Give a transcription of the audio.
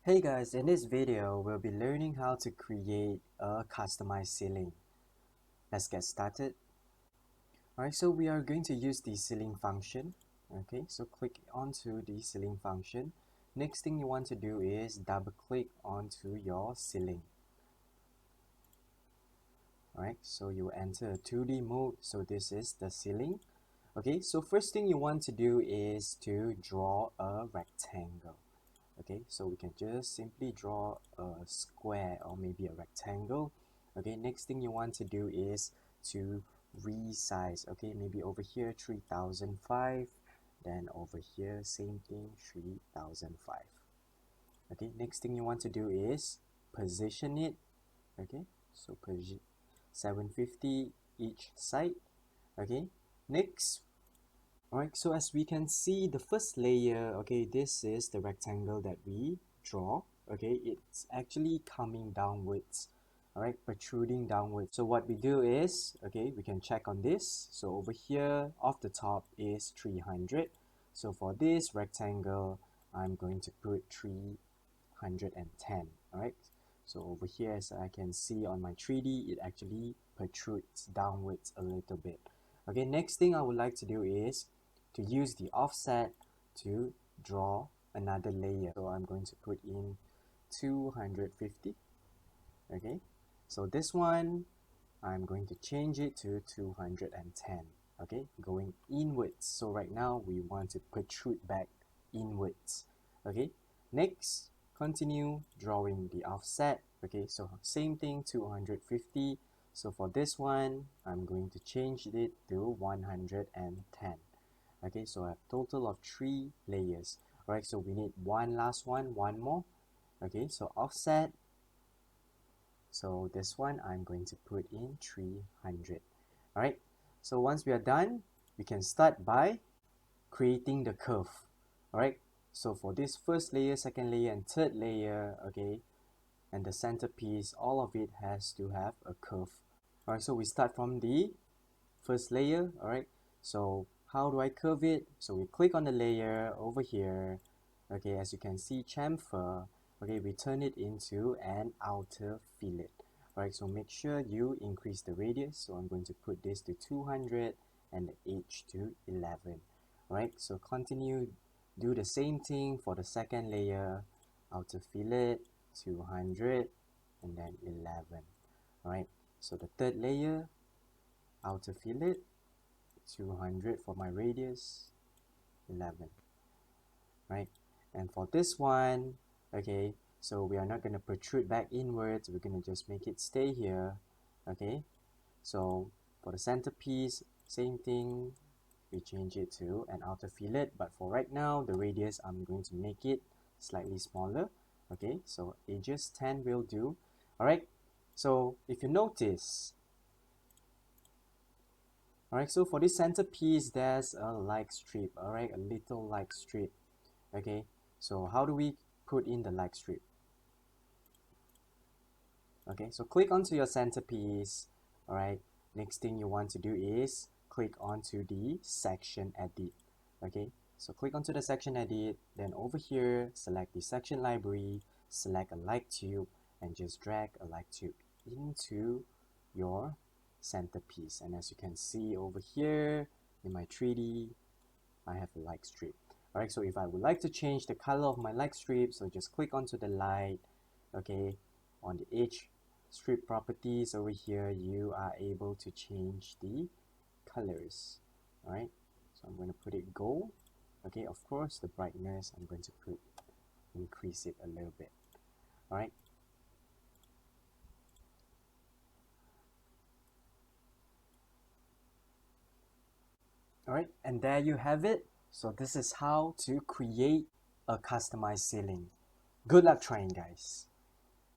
Hey guys, in this video, we'll be learning how to create a customized ceiling. Let's get started. Alright, so we are going to use the ceiling function. Okay, so click onto the ceiling function. Next thing you want to do is double click onto your ceiling. Alright, so you enter a 2D mode, so this is the ceiling. Okay, so first thing you want to do is to draw a rectangle. Okay, so we can just simply draw a square or maybe a rectangle. Okay, next thing you want to do is to resize. Okay, maybe over here 3005, then over here same thing 3005. Okay, next thing you want to do is position it. Okay, so 750 each side. Okay, next. Alright, so as we can see, the first layer, okay, this is the rectangle that we draw. Okay, it's actually coming downwards, alright, protruding downwards. So what we do is, okay, we can check on this. So over here, off the top is 300. So for this rectangle, I'm going to put 310, alright. So over here, as I can see on my 3D, it actually protrudes downwards a little bit. Okay, next thing I would like to do is to use the offset to draw another layer. So I'm going to put in 250. Okay, so this one I'm going to change it to 210. Okay, going inwards. So right now we want to protrude back inwards. Okay, next continue drawing the offset. Okay, so same thing, 250. So for this one I'm going to change it to 110. Okay, so I have total of 3 layers. Alright, so we need one last one more. Okay, so offset. So this one I'm going to put in 300. Alright, so once we are done, we can start by creating the curve. Alright, so for this first layer, second layer, and third layer, okay, and the centerpiece, all of it has to have a curve. Alright, so we start from the first layer. Alright, so how do I curve it? So we click on the layer over here. Okay, as you can see, chamfer. Okay, we turn it into an outer fillet. Alright, so make sure you increase the radius. So I'm going to put this to 200 and the edge to 11. Alright, so continue, do the same thing for the second layer. Outer fillet, 200 and then 11. Alright, so the third layer, outer fillet, 200 for my radius, 11. Right, and for this one, okay, so we are not going to protrude back inwards, we're going to just make it stay here. Okay, so for the centerpiece, same thing, we change it to an outer fillet, but for right now the radius I'm going to make it slightly smaller. Okay, so edges 10 will do. Alright, so if you notice, alright, so for this centerpiece there's a like strip. Alright, a little like strip. Okay, so how do we put in the like strip? Okay, so click onto your centerpiece. Alright, next thing you want to do is click onto the section edit. Okay, so click onto the section edit, then over here select the section library, select a like tube, and just drag a like tube into your centerpiece. And as you can see over here in my 3D, I have a like strip. Alright, so if I would like to change the color of my like strip, so just click onto the light. Okay, on the edge strip properties over here, you are able to change the colors. Alright, so I'm going to put it gold. Okay, of course the brightness I'm going to increase it a little bit. Alright, alright, and there you have it. So this is how to create a customized ceiling. Good luck trying, guys.